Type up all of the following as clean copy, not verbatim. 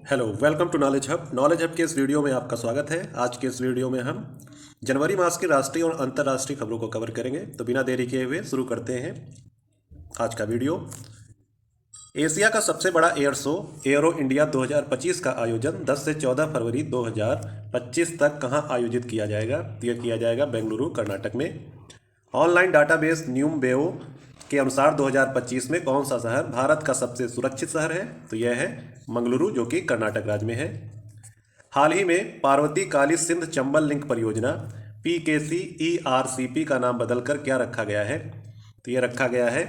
Hello, welcome to knowledge hub. Knowledge hub के इस video में आपका स्वागत है। आज के इस वीडियो में हम जनवरी मास की राष्ट्रीय और अंतर्राष्ट्रीय खबरों को कवर करेंगे। तो बिना देरी किए हुए शुरू करते हैं आज का वीडियो। एशिया का सबसे बड़ा एयर शो एयरो इंडिया 2025 का आयोजन 10 से 14 फरवरी 2025 तक कहाँ आयोजित किया जाएगा? तो यह किया जाएगा बेंगलुरु, कर्नाटक में। ऑनलाइन डाटाबेस न्यूमबेओ के अनुसार 2025 में कौन सा शहर भारत का सबसे सुरक्षित शहर है? तो यह है मंगलुरु, जो कि कर्नाटक राज्य में है। हाल ही में पार्वती काली सिंध चंबल लिंक परियोजना पीकेसी ईआरसीपी का नाम बदलकर क्या रखा गया है? तो यह रखा गया है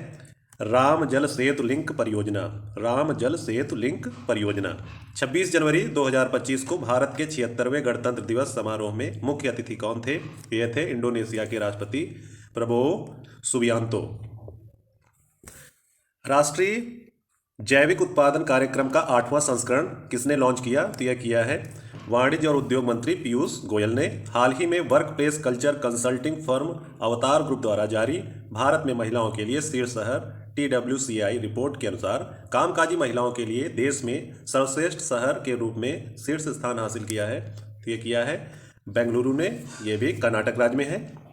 राम जल सेतु लिंक परियोजना। राम जल सेतु लिंक परियोजना 26 जनवरी 2025 को भारत के 76वें गणतंत्र दिवस समारोह में मुख्य अतिथि कौन थे? ये थे इंडोनेशिया के राष्ट्रपति प्रबोवो सुबियांतो। राष्ट्रीय जैविक उत्पादन कार्यक्रम का 8वां संस्करण किसने लॉन्च किया? तो यह किया है वाणिज्य और उद्योग मंत्री पीयूष गोयल ने। हाल ही में work place culture consulting firm अवतार ग्रुप द्वारा जारी भारत में महिलाओं के लिए शीर्ष शहर TWCI रिपोर्ट के अनुसार कामकाजी महिलाओं के लिए देश में सर्वश्रेष्ठ शहर के रूप में शीर्ष स्थान हासिल किया है। तो ये किया है बेंगलुरु ने, ये भी कर्नाटक राज्य में है।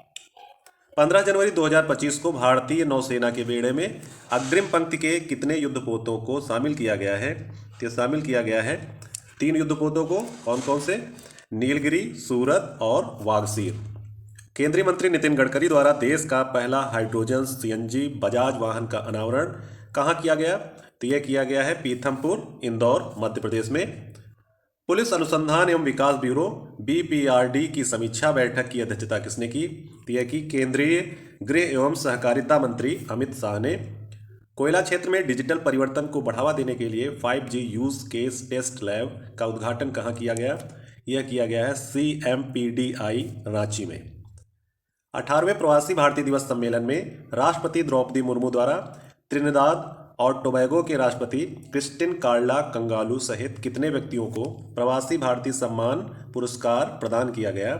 15 जनवरी 2025 को भारतीय नौसेना के बेड़े में अग्रिम पंक्ति के कितने युद्धपोतों को शामिल किया गया है? तो शामिल किया गया है 3 युद्धपोतों को। कौन कौन से? नीलगिरी, सूरत और वागसीर। केंद्रीय मंत्री नितिन गडकरी द्वारा देश का पहला हाइड्रोजन CNG बजाज वाहन का अनावरण कहाँ किया गया? तो यह किया गया है पीथमपुर, इंदौर, मध्य प्रदेश में। पुलिस अनुसंधान एवं विकास ब्यूरो BPRD की समीक्षा बैठक की अध्यक्षता किसने की? तो यह की केंद्रीय गृह एवं सहकारिता मंत्री अमित शाह ने। कोयला क्षेत्र में डिजिटल परिवर्तन को बढ़ावा देने के लिए 5G use case test lab का उद्घाटन कहाँ किया गया? यह किया गया है CMPDI रांची में। 18वें प्रवासी भारतीय दिवस सम्मेलन में राष्ट्रपति द्रौपदी मुर्मू द्वारा त्रिनिदाद और टोबैगो के राष्ट्रपति क्रिस्टिन कार्ला कंगालू सहित कितने व्यक्तियों को प्रवासी भारतीय सम्मान पुरस्कार प्रदान किया गया?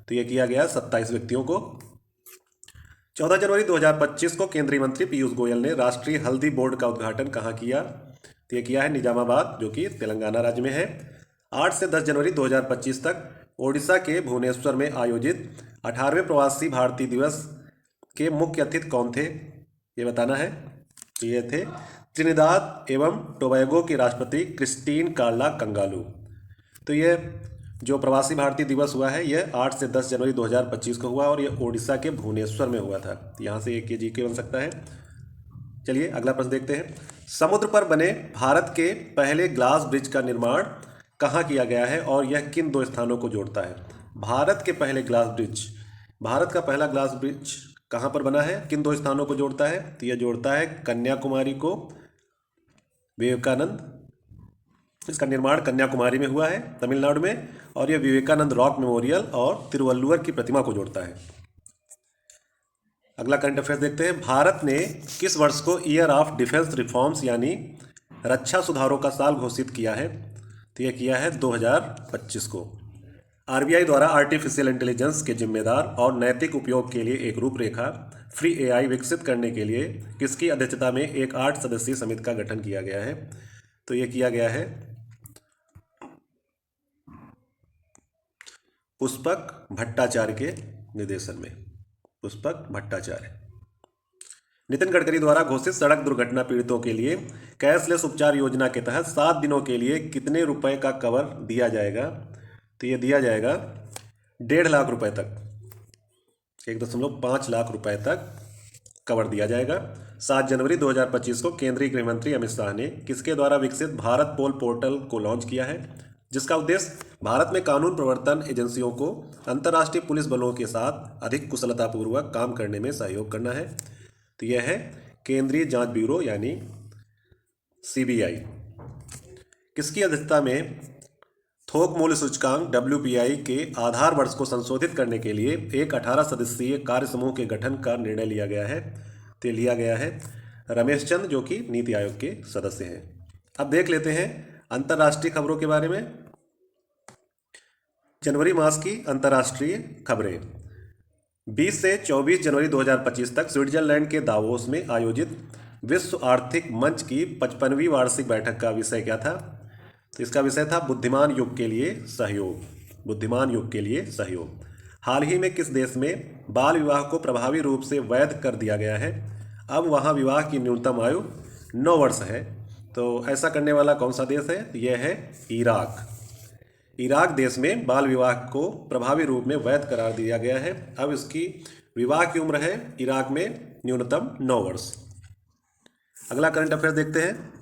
तो यह किया गया 27 व्यक्तियों को। 14 जनवरी 2025 को केंद्रीय मंत्री पीयूष गोयल ने राष्ट्रीय हल्दी बोर्ड का उद्घाटन कहाँ किया? तो यह किया है निजामाबाद, जो कि तेलंगाना राज्य में है। 8 से 10 जनवरी 2025 तक ओडिशा के भुवनेश्वर में आयोजित 18वें प्रवासी भारतीय दिवस के मुख्य अतिथि कौन थे? ये बताना है। ये थे त्रिनिदाद एवं टोबैगो के राष्ट्रपति क्रिस्टीन कार्ला कंगालू। तो ये जो प्रवासी भारतीय दिवस हुआ है, यह 8 से 10 जनवरी 2025 को हुआ और यह ओडिशा के भुवनेश्वर में हुआ था। यहाँ से एक GK बन सकता है। चलिए अगला प्रश्न देखते हैं। समुद्र पर बने भारत के पहले ग्लास ब्रिज का निर्माण कहाँ किया गया है और यह किन 2 स्थानों को जोड़ता है? भारत के पहले ग्लास ब्रिज, भारत का पहला ग्लास ब्रिज कहाँ पर बना है, किन 2 स्थानों को जोड़ता है? तो यह जोड़ता है कन्याकुमारी को विवेकानंद। इसका निर्माण कन्याकुमारी में हुआ है, तमिलनाडु में, और यह विवेकानंद रॉक मेमोरियल और तिरुवल्लुवर की प्रतिमा को जोड़ता है। अगला करंट अफेयर्स देखते हैं। भारत ने किस वर्ष को ईयर ऑफ डिफेंस रिफॉर्म्स यानी रक्षा सुधारों का साल घोषित किया है? तो यह किया है 2025 को। RBI द्वारा आर्टिफिशियल इंटेलिजेंस के जिम्मेदार और नैतिक उपयोग के लिए एक रूपरेखा फ्री AI विकसित करने के लिए किसकी अध्यक्षता में एक 8 सदस्यीय समिति का गठन किया गया है? तो यह किया गया है पुष्पक भट्टाचार्य के निर्देशन में। पुष्पक भट्टाचार्य। नितिन गडकरी द्वारा घोषित सड़क दुर्घटना पीड़ितों के लिए कैशलेस उपचार योजना के तहत 7 दिनों के लिए कितने रुपए का कवर दिया जाएगा? तो ये दिया जाएगा 1.5 लाख रुपए तक, 1.5 लाख रुपए तक कवर दिया जाएगा। 7 जनवरी 2025 को केंद्रीय गृह मंत्री अमित शाह ने किसके द्वारा विकसित भारत पोल पोर्टल को लॉन्च किया है, जिसका उद्देश्य भारत में कानून प्रवर्तन एजेंसियों को अंतर्राष्ट्रीय पुलिस बलों के साथ अधिक कुशलतापूर्वक काम करने में सहयोग करना है? तो यह है केंद्रीय जांच ब्यूरो यानी CBI। किसकी अध्यक्षता में थोक मूल्य सूचकांक WPI के आधार वर्ष को संशोधित करने के लिए एक 18 सदस्यीय कार्य समूह के गठन का निर्णय लिया गया है? तो लिया गया है रमेश चंद, जो कि नीति आयोग के सदस्य हैं। अब देख लेते हैं अंतर्राष्ट्रीय खबरों के बारे में। जनवरी मास की अंतर्राष्ट्रीय खबरें। 20 से 24 जनवरी 2025 तक स्विट्जरलैंड के दावोस में आयोजित विश्व आर्थिक मंच की 55वीं वार्षिक बैठक का विषय क्या था? तो इसका विषय था बुद्धिमान युग के लिए सहयोग, बुद्धिमान युग के लिए सहयोग। हाल ही में किस देश में बाल विवाह को प्रभावी रूप से वैध कर दिया गया है? अब वहाँ विवाह की न्यूनतम आयु 9 वर्ष है। तो ऐसा करने वाला कौन सा देश है? यह है इराक। इराक देश में बाल विवाह को प्रभावी रूप में वैध करार दिया गया है। अब इसकी विवाह की उम्र है इराक में न्यूनतम 9 वर्ष। अगला करंट अफेयर देखते हैं।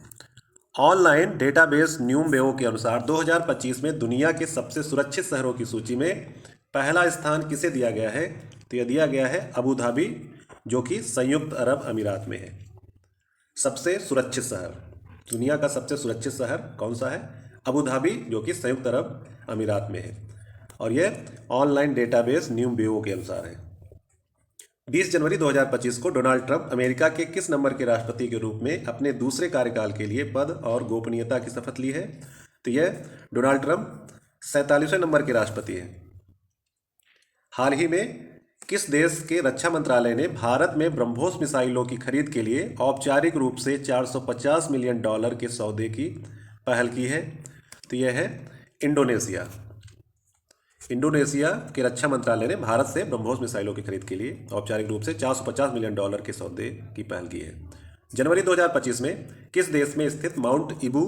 ऑनलाइन डेटाबेस न्यूमवेओ के अनुसार 2025 में दुनिया के सबसे सुरक्षित शहरों की सूची में पहला स्थान किसे दिया गया है? तो यह दिया गया है अबू धाबी, जो कि संयुक्त अरब अमीरात में है। सबसे सुरक्षित शहर, दुनिया का सबसे सुरक्षित शहर कौन सा है? अबू धाबी, जो कि संयुक्त अरब अमीरात में है। और यह ऑनलाइन डेटाबेस न्यूमवेओ के अनुसार है। 20 जनवरी 2025 को डोनाल्ड ट्रंप अमेरिका के किस नंबर के राष्ट्रपति के रूप में अपने दूसरे कार्यकाल के लिए पद और गोपनीयता की शपथ ली है? तो यह डोनाल्ड ट्रंप 47वें नंबर के राष्ट्रपति हैं। हाल ही में किस देश के रक्षा मंत्रालय ने भारत में ब्रह्मोस मिसाइलों की खरीद के लिए औपचारिक रूप से $450 मिलियन के सौदे की पहल की है? तो यह है इंडोनेशिया। इंडोनेशिया के रक्षा मंत्रालय ने भारत से ब्रह्मोस मिसाइलों की खरीद के लिए औपचारिक रूप से $450 मिलियन के सौदे की पहल की है। जनवरी 2025 में किस देश में स्थित माउंट इबू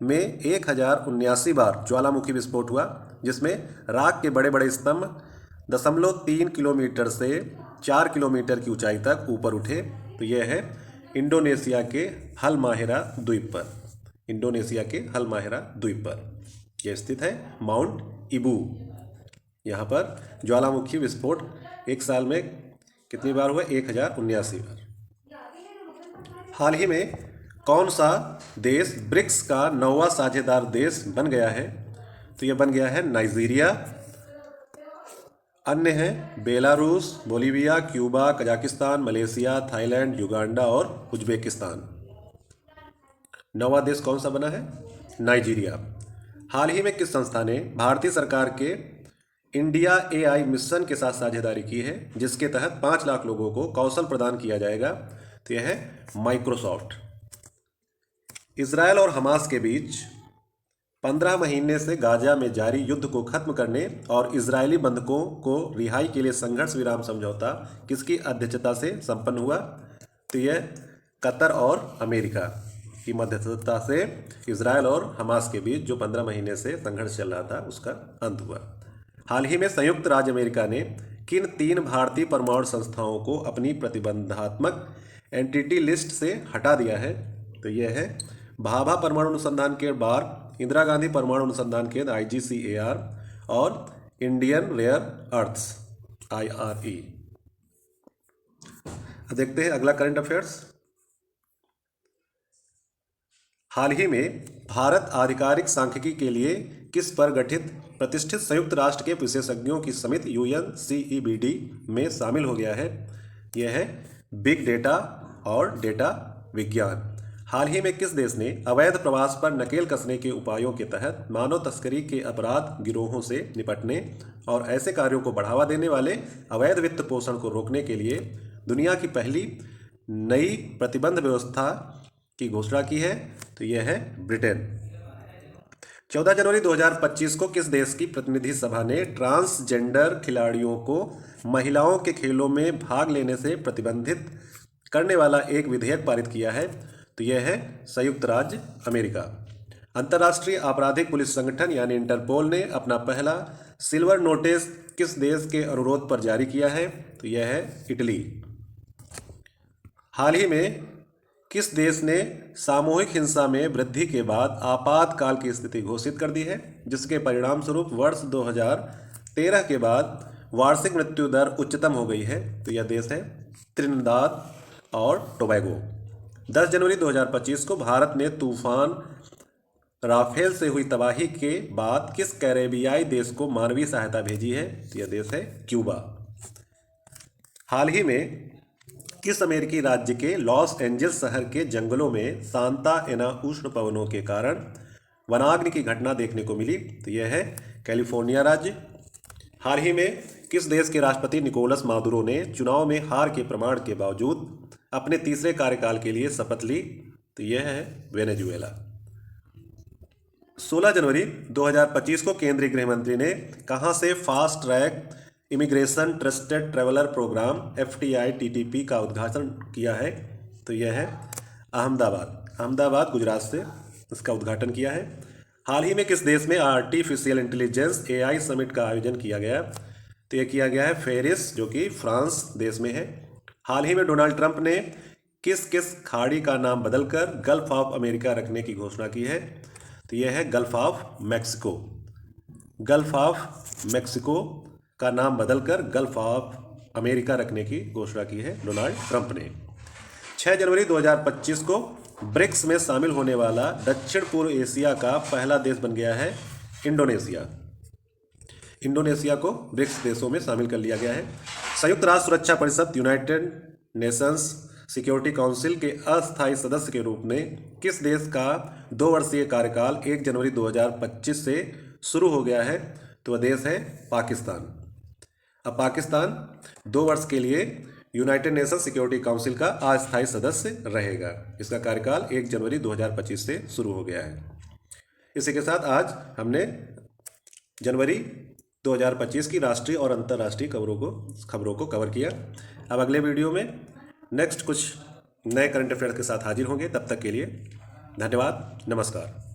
में 1079 बार ज्वालामुखी विस्फोट हुआ, जिसमें राख के बड़े बड़े स्तंभ 0.3 किलोमीटर से 4 किलोमीटर की ऊंचाई तक ऊपर उठे? तो यह है इंडोनेशिया के हलमाहेरा द्वीप पर। इंडोनेशिया के हलमाहेरा द्वीप पर यह स्थित है माउंट इबू। यहाँ पर ज्वालामुखी विस्फोट एक साल में कितनी बार हुआ? 1079 बार। हाल ही में कौन सा देश ब्रिक्स का 9वां साझेदार देश बन गया है? तो यह बन गया है नाइजीरिया। अन्य हैं Belarus, Bolivia, Cuba, Kazakhstan, Malaysia, Thailand, Uganda और उज्बेकिस्तान। 9वां देश कौन सा बना है? नाइजीरिया। हाल ही में किस संस्था ने भारतीय सरकार के इंडिया एआई मिशन के साथ साझेदारी की है, जिसके तहत 5 लाख लोगों को कौशल प्रदान किया जाएगा? तो यह है माइक्रोसॉफ्ट। इजरायल और हमास के बीच 15 महीने से गाजा में जारी युद्ध को खत्म करने और इजरायली बंधकों को रिहाई के लिए संघर्ष विराम समझौता किसकी अध्यक्षता से संपन्न हुआ? तो यह कतर और अमेरिका की मध्यस्थता से इजरायल और हमास के बीच जो 15 महीने से संघर्ष चल रहा था उसका अंत हुआ। हाल ही में संयुक्त राज्य अमेरिका ने किन 3 भारतीय परमाणु संस्थाओं को अपनी प्रतिबंधात्मक एंटिटी लिस्ट से हटा दिया है? तो यह है भाभा परमाणु अनुसंधान केंद्र बार, इंदिरा गांधी परमाणु अनुसंधान केंद्र IGCAR और इंडियन रेयर अर्थ्स IRE। देखते हैं अगला करंट अफेयर्स। हाल ही में भारत आधिकारिक सांख्यिकी के लिए किस पर गठित प्रतिष्ठित संयुक्त राष्ट्र के विशेषज्ञों की समिति UNCEBD में शामिल हो गया है? यह है बिग डेटा और डेटा विज्ञान। हाल ही में किस देश ने अवैध प्रवास पर नकेल कसने के उपायों के तहत मानव तस्करी के अपराध गिरोहों से निपटने और ऐसे कार्यों को बढ़ावा देने वाले अवैध वित्त पोषण को रोकने के लिए दुनिया की पहली नई प्रतिबंध व्यवस्था की घोषणा की है? तो यह है ब्रिटेन। 14 जनवरी 2025 को किस देश की प्रतिनिधि सभा ने ट्रांसजेंडर खिलाड़ियों को महिलाओं के खेलों में भाग लेने से प्रतिबंधित करने वाला एक विधेयक पारित किया है? तो यह है संयुक्त राज्य अमेरिका। अंतर्राष्ट्रीय आपराधिक पुलिस संगठन यानी इंटरपोल ने अपना पहला सिल्वर नोटिस किस देश के अनुरोध पर जारी किया है? तो यह है इटली। हाल ही में किस देश ने सामूहिक हिंसा में वृद्धि के बाद आपातकाल की स्थिति घोषित कर दी है, जिसके परिणाम स्वरूप वर्ष 2013 के बाद वार्षिक मृत्यु दर उच्चतम हो गई है? तो यह देश है त्रिनिदाद और टोबैगो। 10 जनवरी 2025 को भारत ने तूफान राफेल से हुई तबाही के बाद किस कैरेबियाई देश को मानवीय सहायता भेजी है? तो यह देश है क्यूबा। हाल ही में किस अमेरिकी राज्य के लॉस एंजल्स शहर के जंगलों में सांता एना उष्ण पवनों के कारण वनाग्नि की घटना देखने को मिली? तो यह है कैलिफोर्निया राज्य। हाल ही में किस देश के राष्ट्रपति निकोलस मादुरो ने चुनाव में हार के प्रमाण के बावजूद अपने तीसरे कार्यकाल के लिए शपथ ली? तो यह है वेनेजुएला। 16 जनवरी 2025 को केंद्रीय गृह मंत्री ने कहां से fast track immigration trusted traveller programme FTI-TTP का उद्घाटन किया है? तो यह है अहमदाबाद गुजरात से इसका उद्घाटन किया है। हाल ही में किस देश में आर्टिफिशियल इंटेलिजेंस AI समिट का आयोजन किया गया? तो यह किया गया है पेरिस, जो कि फ्रांस देश में है। हाल ही में डोनाल्ड ट्रंप ने किस किस खाड़ी का नाम बदलकर गल्फ ऑफ अमेरिका रखने की घोषणा की है? तो यह है gulf of Mexico. Gulf of Mexico का नाम बदलकर गल्फ ऑफ अमेरिका रखने की घोषणा की है डोनाल्ड ट्रंप ने। 6 जनवरी 2025 को ब्रिक्स में शामिल होने वाला दक्षिण पूर्व एशिया का पहला देश बन गया है इंडोनेशिया। इंडोनेशिया को ब्रिक्स देशों में शामिल कर लिया गया है। संयुक्त राष्ट्र सुरक्षा परिषद यूनाइटेड नेशंस सिक्योरिटी काउंसिल के अस्थायी सदस्य के रूप में किस देश का 2 वर्षीय कार्यकाल 1 जनवरी 2025 से शुरू हो गया है? तो वह देश है पाकिस्तान। अब पाकिस्तान 2 वर्ष के लिए यूनाइटेड नेशन सिक्योरिटी काउंसिल का अस्थायी सदस्य रहेगा। इसका कार्यकाल 1 जनवरी 2025 से शुरू हो गया है। इसी के साथ आज हमने जनवरी 2025 की राष्ट्रीय और अंतर्राष्ट्रीय खबरों को कवर किया। अब अगले वीडियो में नेक्स्ट कुछ नए करंट अफेयर्स के साथ हाजिर होंगे। तब तक के लिए धन्यवाद, नमस्कार।